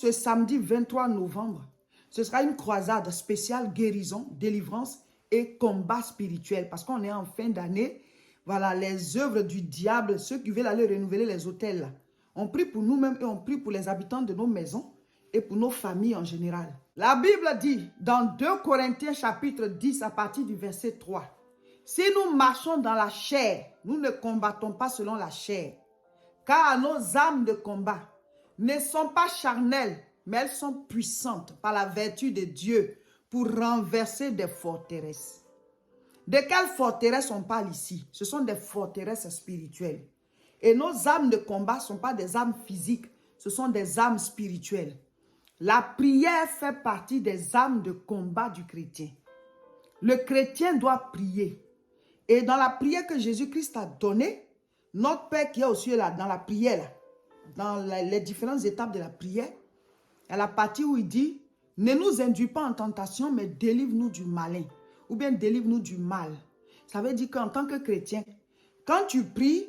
Ce samedi 23 novembre, ce sera une croisade spéciale guérison, délivrance et combat spirituel. Parce qu'on est en fin d'année. Voilà, les œuvres du diable, ceux qui veulent aller renouveler les hôtels, on prie pour nous-mêmes et on prie pour les habitants de nos maisons et pour nos familles en général. La Bible dit dans 2 Corinthiens chapitre 10 à partir du verset 3, « Si nous marchons dans la chair, nous ne combattons pas selon la chair, car nos âmes de combat ne sont pas charnelles, mais elles sont puissantes par la vertu de Dieu pour renverser des forteresses. » De quelles forteresses on parle ici? Ce sont des forteresses spirituelles. Et nos âmes de combat ne sont pas des âmes physiques, ce sont des âmes spirituelles. La prière fait partie des âmes de combat du chrétien. Le chrétien doit prier. Et dans la prière que Jésus-Christ a donnée, notre Père qui est aux cieux là, dans la prière, dans les différentes étapes de la prière, à la partie où il dit, ne nous induis pas en tentation, mais délivre-nous du malin. Ou bien délivre-nous du mal. Ça veut dire qu'en tant que chrétien, quand tu pries,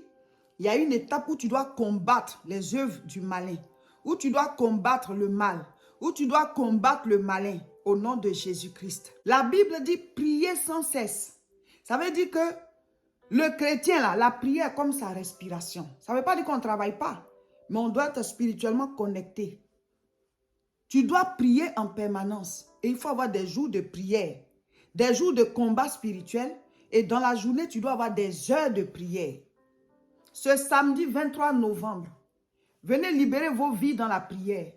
il y a une étape où tu dois combattre les œuvres du malin, où tu dois combattre le mal, où tu dois combattre le malin au nom de Jésus-Christ. La Bible dit prier sans cesse. Ça veut dire que le chrétien, là, la prière comme sa respiration. Ça ne veut pas dire qu'on ne travaille pas, mais on doit être spirituellement connecté. Tu dois prier en permanence et il faut avoir des jours de prière, des jours de combat spirituel et dans la journée, tu dois avoir des heures de prière. Ce samedi 23 novembre, venez libérer vos vies dans la prière.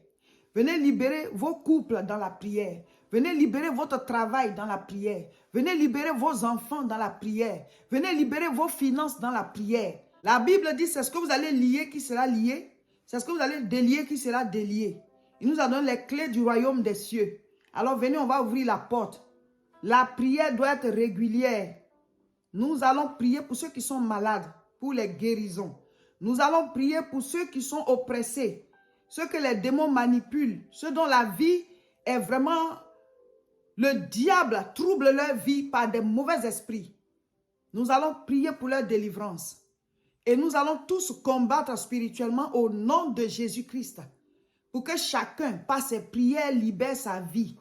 Venez libérer vos couples dans la prière. Venez libérer votre travail dans la prière. Venez libérer vos enfants dans la prière. Venez libérer vos finances dans la prière. La Bible dit, c'est ce que vous allez lier qui sera lié. C'est ce que vous allez délier qui sera délié. Il nous a donné les clés du royaume des cieux. Alors venez, on va ouvrir la porte. La prière doit être régulière. Nous allons prier pour ceux qui sont malades, pour les guérisons. Nous allons prier pour ceux qui sont oppressés, ceux que les démons manipulent, ceux dont la vie est vraiment... Le diable trouble leur vie par des mauvais esprits. Nous allons prier pour leur délivrance. Et nous allons tous combattre spirituellement au nom de Jésus-Christ. Pour que chacun, par ses prières, libère sa vie.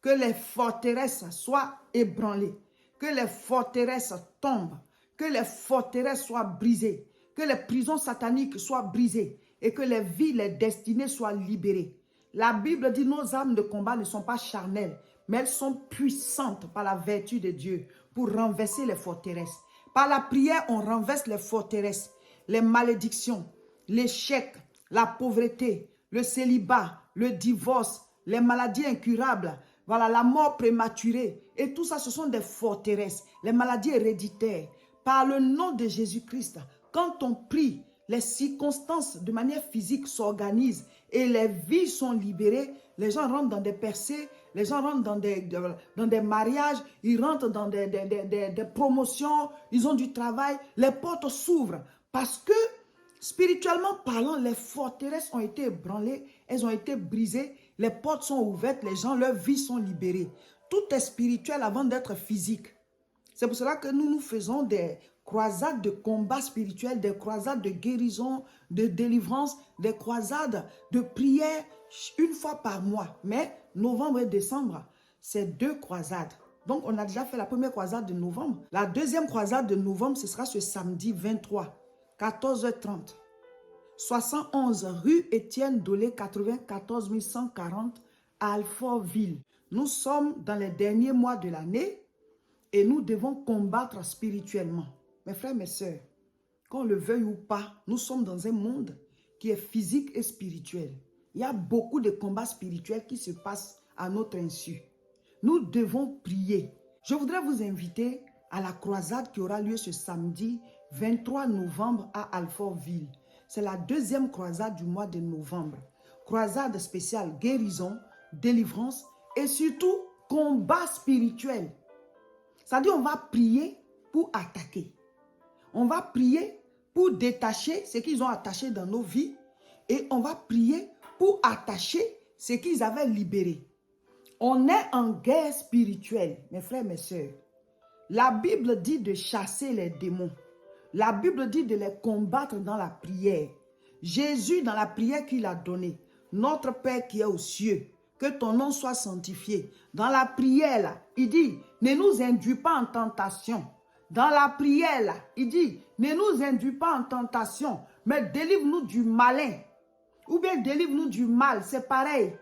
Que les forteresses soient ébranlées. Que les forteresses tombent. Que les forteresses soient brisées. Que les prisons sataniques soient brisées. Et que les vies, les destinées soient libérées. La Bible dit nos âmes de combat ne sont pas charnelles, mais elles sont puissantes par la vertu de Dieu pour renverser les forteresses. Par la prière, on renverse les forteresses, les malédictions, l'échec, la pauvreté, le célibat, le divorce, les maladies incurables, voilà, la mort prématurée. Et tout ça, ce sont des forteresses, les maladies héréditaires. Par le nom de Jésus-Christ, quand on prie, les circonstances de manière physique s'organisent et les vies sont libérées. Les gens rentrent dans des percées, les gens rentrent dans des mariages, ils rentrent dans des promotions, ils ont du travail. Les portes s'ouvrent parce que spirituellement parlant, les forteresses ont été ébranlées, elles ont été brisées, les portes sont ouvertes, les gens, leurs vies sont libérées. Tout est spirituel avant d'être physique. C'est pour cela que nous faisons des croisades de combat spirituel, des croisades de guérison, de délivrance, des croisades de prière une fois par mois. Mais novembre et décembre, c'est 2 croisades. Donc, on a déjà fait la première croisade de novembre. La deuxième croisade de novembre, ce sera ce samedi 23, 14h30. 71 rue Étienne Dolé, 94 140 à Alfortville. Nous sommes dans les derniers mois de l'année et nous devons combattre spirituellement. Mes frères, mes sœurs, qu'on le veuille ou pas, nous sommes dans un monde qui est physique et spirituel. Il y a beaucoup de combats spirituels qui se passent à notre insu. Nous devons prier. Je voudrais vous inviter à la croisade qui aura lieu ce samedi 23 novembre à Alfortville. C'est la deuxième croisade du mois de novembre. Croisade spéciale guérison, délivrance et surtout combat spirituel. C'est-à-dire on va prier pour attaquer. On va prier pour détacher ce qu'ils ont attaché dans nos vies et on va prier pour attacher ce qu'ils avaient libéré. On est en guerre spirituelle, mes frères, mes sœurs. La Bible dit de chasser les démons. La Bible dit de les combattre dans la prière. Jésus, dans la prière qu'il a donnée, notre Père qui est aux cieux, que ton nom soit sanctifié. Dans la prière, là, il dit, ne nous induis pas en tentation. Dans la prière, là, il dit, ne nous induis pas en tentation, mais délivre-nous du malin. Ou bien délivre-nous du mal, c'est pareil.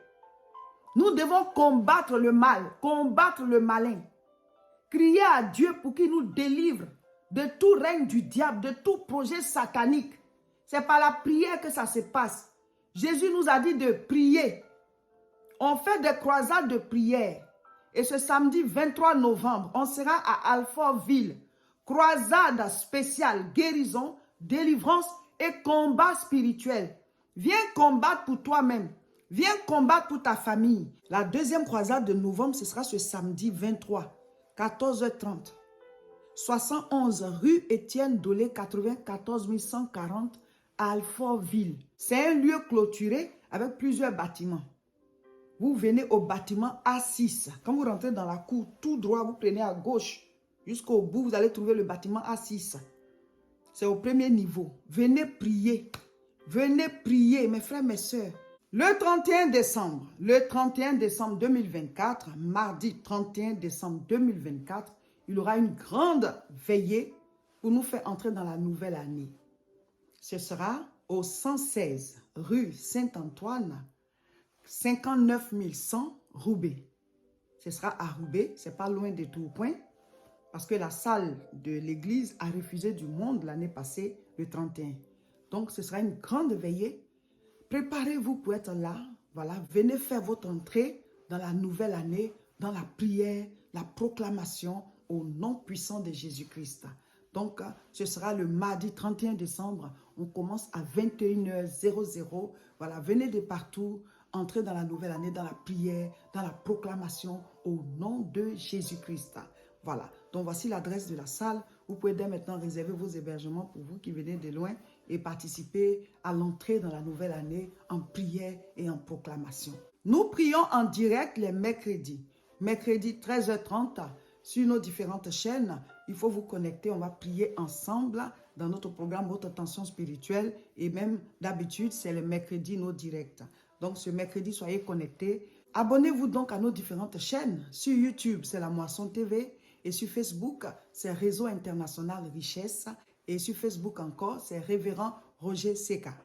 Nous devons combattre le mal, combattre le malin. Crier à Dieu pour qu'il nous délivre de tout règne du diable, de tout projet satanique. C'est par la prière que ça se passe. Jésus nous a dit de prier. On fait des croisades de prière. Et ce samedi 23 novembre, on sera à Alfortville. Croisade spéciale, guérison, délivrance et combat spirituel. Viens combattre pour toi-même. Viens combattre pour ta famille. La deuxième croisade de novembre, ce sera ce samedi 23, 14h30. 71 rue Étienne Dolé, 94 140 à Alfortville. C'est un lieu clôturé avec plusieurs bâtiments. Vous venez au bâtiment A6. Quand vous rentrez dans la cour, tout droit, vous prenez à gauche. Jusqu'au bout, vous allez trouver le bâtiment A6. C'est au premier niveau. Venez prier. Venez prier, mes frères, mes sœurs. Le 31 décembre 2024, mardi 31 décembre 2024, il y aura une grande veillée pour nous faire entrer dans la nouvelle année. Ce sera au 116 rue Saint-Antoine, 59 100 Roubaix. Ce sera à Roubaix, c'est pas loin de Tourcoing, parce que la salle de l'église a refusé du monde l'année passée, le 31. Donc, ce sera une grande veillée. Préparez-vous pour être là. Voilà, venez faire votre entrée dans la nouvelle année, dans la prière, la proclamation au nom puissant de Jésus-Christ. Donc, ce sera le mardi 31 décembre. On commence à 21h00. Voilà, venez de partout. Entrez dans la nouvelle année, dans la prière, dans la proclamation au nom de Jésus-Christ. Voilà, donc voici l'adresse de la salle. Vous pouvez dès maintenant réserver vos hébergements pour vous qui venez de loin et participer à l'entrée dans la nouvelle année en prière et en proclamation. Nous prions en direct les mercredis. Mercredi 13h30 sur nos différentes chaînes. Il faut vous connecter, on va prier ensemble dans notre programme Haute Tension Spirituelle. Et même d'habitude, c'est le mercredi nos directs. Donc ce mercredi, soyez connectés. Abonnez-vous donc à nos différentes chaînes. Sur YouTube, c'est La Moisson TV. Et sur Facebook, c'est Réseau International Richesse. Et sur Facebook encore, c'est Révérend Roger Seka.